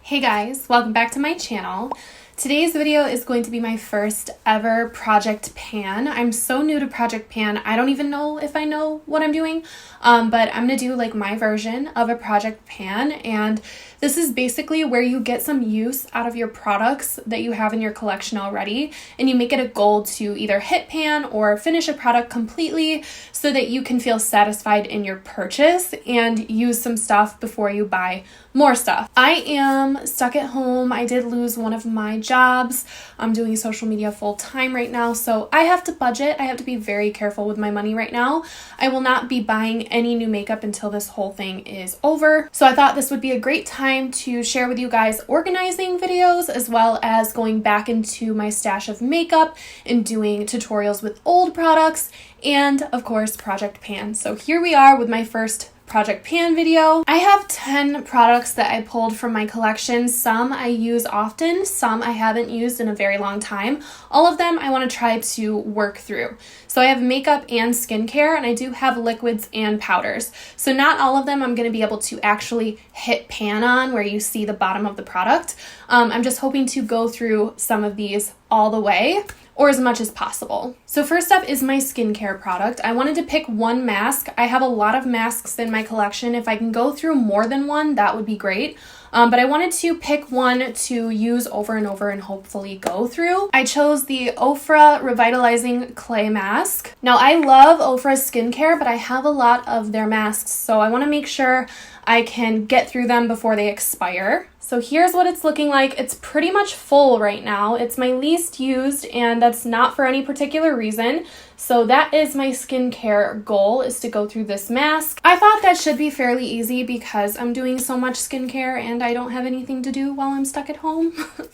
Hey guys, welcome back to my channel. Today's video is going to be my first ever project pan. I'm so new to project pan, I don't even know if I know what I'm doing, but I'm gonna do like my version of a project pan, and this is basically where you get some use out of your products that you have in your collection already, and you make it a goal to either hit pan or finish a product completely so that you can feel satisfied in your purchase and use some stuff before you buy more stuff. I am stuck at home. I did lose one of my jobs. I'm doing social media full time right now, so I have to budget. I have to be very careful with my money right now. I will not be buying any new makeup until this whole thing is over. So I thought this would be a great time to share with you guys organizing videos, as well as going back into my stash of makeup and doing tutorials with old products, and of course project pan. So here we are with my first project pan video. I have 10 products that I pulled from my collection. Some I use often, some I haven't used in a very long time. All of them I want to try to work through. So I have makeup and skincare, and I do have liquids and powders. So not all of them I'm going to be able to actually hit pan on where you see the bottom of the product. I'm just hoping to go through some of these all the way, or as much as possible. So first up is my skincare product. I wanted to pick one mask. I have a lot of masks in my collection. If I can go through more than one, that would be great. But I wanted to pick one to use over and over and hopefully go through. I chose the Ofra Revitalizing Clay Mask. Now I love Ofra's skincare, but I have a lot of their masks, so I want to make sure I can get through them before they expire. So here's what it's looking like. It's pretty much full right now. It's my least used, and that's not for any particular reason. So that is my skincare goal, is to go through this mask. I thought that should be fairly easy because I'm doing so much skincare and I don't have anything to do while I'm stuck at home.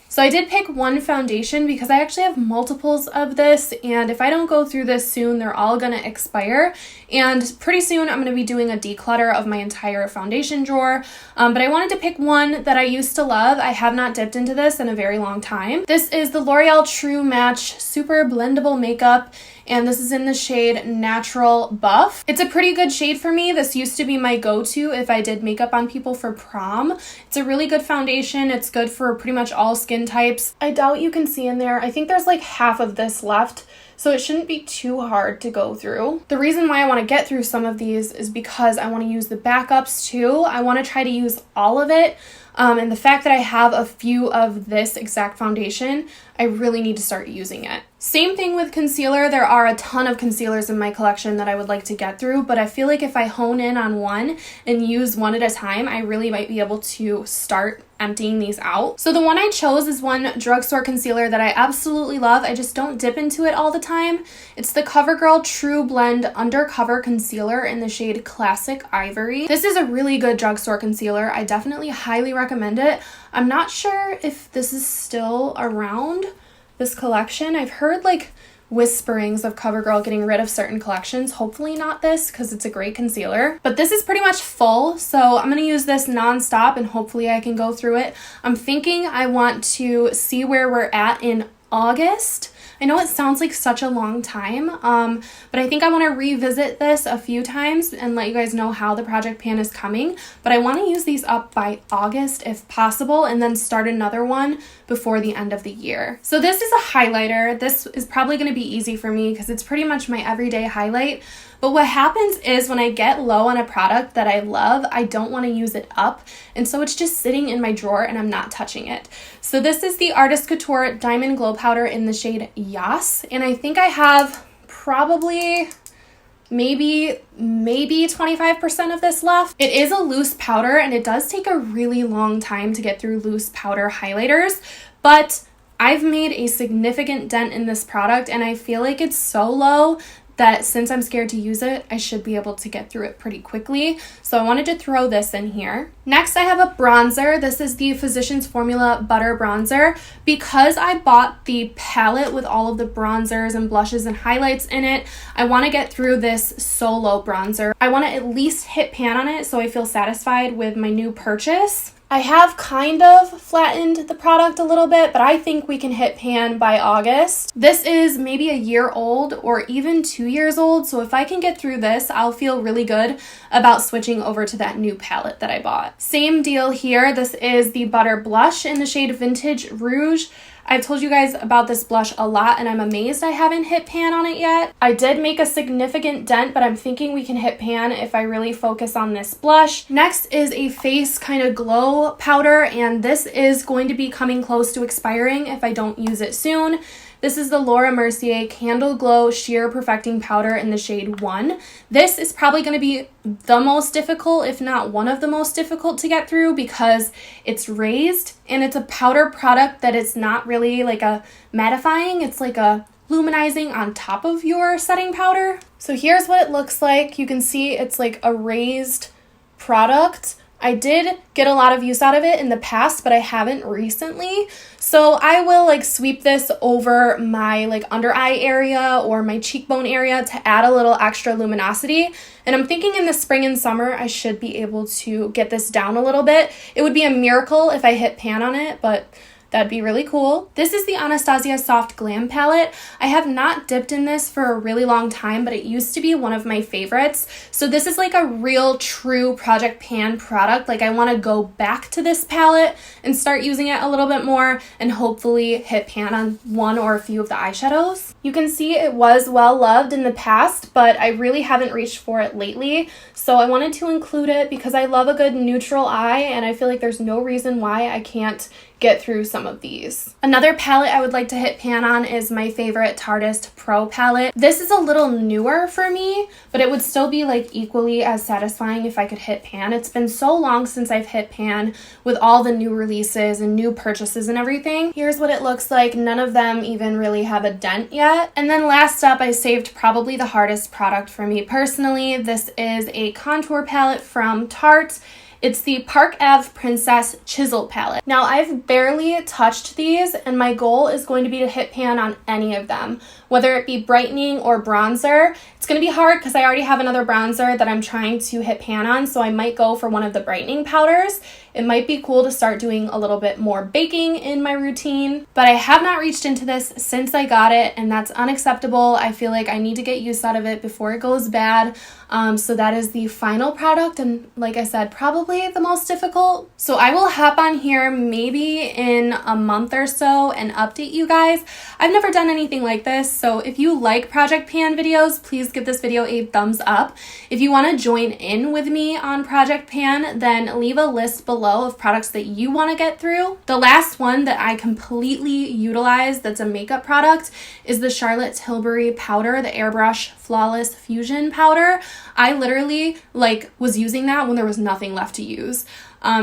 So I did pick one foundation because I actually have multiples of this, and if I don't go through this soon, they're all gonna expire. And pretty soon I'm gonna be doing a declutter of my entire foundation drawer. But I wanted to pick one that I used to love. I have not dipped into this in a very long time. This is the L'Oreal True Match Super Blendable Makeup, and this is in the shade Natural Buff. It's a pretty good shade for me. This used to be my go-to if I did makeup on people for prom. It's a really good foundation. It's good for pretty much all skin types. I doubt you can see in there. I think there's like half of this left, so it shouldn't be too hard to go through. The reason why I want to get through some of these is because I want to use the backups too. I want to try to use all of it. And the fact that I have a few of this exact foundation, I really need to start using it. Same thing with concealer. There are a ton of concealers in my collection that I would like to get through, but I feel like if I hone in on one and use one at a time, I really might be able to start emptying these out. So the one I chose is one drugstore concealer that I absolutely love. I just don't dip into it all the time. It's the CoverGirl True Blend Undercover Concealer in the shade Classic Ivory. This is a really good drugstore concealer. I definitely highly recommend it. I'm not sure if this is still around, this collection. I've heard like whisperings of CoverGirl getting rid of certain collections. Hopefully not this, because it's a great concealer. But this is pretty much full, so I'm going to use this non-stop and hopefully I can go through it. I'm thinking I want to see where we're at in August. I know it sounds like such a long time, but I think I want to revisit this a few times and let you guys know how the project pan is coming. But I want to use these up by August if possible, and then start another one before the end of the year. So this is a highlighter. This is probably going to be easy for me because it's pretty much my everyday highlight. But what happens is when I get low on a product that I love, I don't want to use it up. And so it's just sitting in my drawer and I'm not touching it. So this is the Artist Couture Diamond Glow Powder in the shade Yas. And I think I have probably maybe 25% of this left. It is a loose powder, and it does take a really long time to get through loose powder highlighters. But I've made a significant dent in this product, and I feel like it's so low that since I'm scared to use it, I should be able to get through it pretty quickly. So I wanted to throw this in here. Next, I have a bronzer. This is the Physicians Formula Butter Bronzer. Because I bought the palette with all of the bronzers and blushes and highlights in it, I want to get through this solo bronzer. I want to at least hit pan on it so I feel satisfied with my new purchase. I have kind of flattened the product a little bit, but I think we can hit pan by August. This is maybe a year old or even 2 years old, so if I can get through this, I'll feel really good about switching over to that new palette that I bought. Same deal here. This is the Butter Blush in the shade Vintage Rouge. I've told you guys about this blush a lot, and I'm amazed I haven't hit pan on it yet. I did make a significant dent, but I'm thinking we can hit pan if I really focus on this blush. Next is a face kind of glow powder, and this is going to be coming close to expiring if I don't use it soon. This is the Laura Mercier Candle Glow Sheer Perfecting Powder in the shade 1. This is probably going to be the most difficult, if not one of the most difficult to get through, because it's raised and it's a powder product that it's not really like a mattifying. It's like a luminizing on top of your setting powder. So here's what it looks like. You can see it's like a raised product. I did get a lot of use out of it in the past, but I haven't recently. So I will like sweep this over my like under eye area or my cheekbone area to add a little extra luminosity. And I'm thinking in the spring and summer, I should be able to get this down a little bit. It would be a miracle if I hit pan on it, but that'd be really cool. This is the Anastasia Soft Glam Palette. I have not dipped in this for a really long time, but it used to be one of my favorites. So this is like a real true Project Pan product. Like I want to go back to this palette and start using it a little bit more and hopefully hit pan on one or a few of the eyeshadows. You can see it was well loved in the past, but I really haven't reached for it lately. So I wanted to include it because I love a good neutral eye, and I feel like there's no reason why I can't get through some of these. Another palette I would like to hit pan on is my favorite Tartist Pro palette. This is a little newer for me, but it would still be like equally as satisfying if I could hit pan. It's been so long since I've hit pan with all the new releases and new purchases and everything. Here's what it looks like. None of them even really have a dent yet. And then last up, I saved probably the hardest product for me personally. This is a contour palette from Tarte. It's the Park Ave Princess Chisel Palette. Now, I've barely touched these, and my goal is going to be to hit pan on any of them, whether it be brightening or bronzer. It's going to be hard because I already have another bronzer that I'm trying to hit pan on, so I might go for one of the brightening powders. It might be cool to start doing a little bit more baking in my routine, but I have not reached into this since I got it, and that's unacceptable. I feel like I need to get use out of it before it goes bad. So that is the final product, and like I said, probably the most difficult. So I will hop on here maybe in a month or so and update you guys. I've never done anything like this, so if you like Project Pan videos, please give this video a thumbs up. If you want to join in with me on Project Pan, then leave a list below of products that you want to get through. The last one that I completely utilize that's a makeup product is the Charlotte Tilbury powder, the Airbrush Flawless Fusion powder. I literally was using that when there was nothing left to use.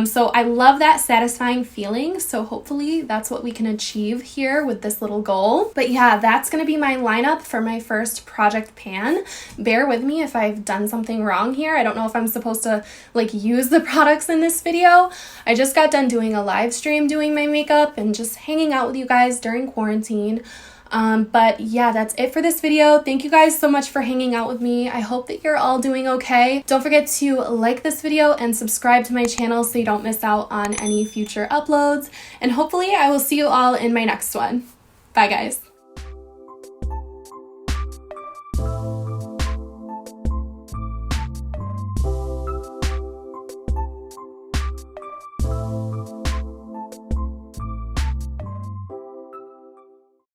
So I love that satisfying feeling. So hopefully that's what we can achieve here with this little goal. But yeah, that's going to be my lineup for my first Project Pan. Bear with me if I've done something wrong here. I don't know if I'm supposed to use the products in this video. I just got done doing a live stream doing my makeup and just hanging out with you guys during quarantine. But yeah, that's it for this video. Thank you guys so much for hanging out with me. I hope that you're all doing okay. Don't forget to like this video and subscribe to my channel so you don't miss out on any future uploads. And hopefully I will see you all in my next one. Bye guys.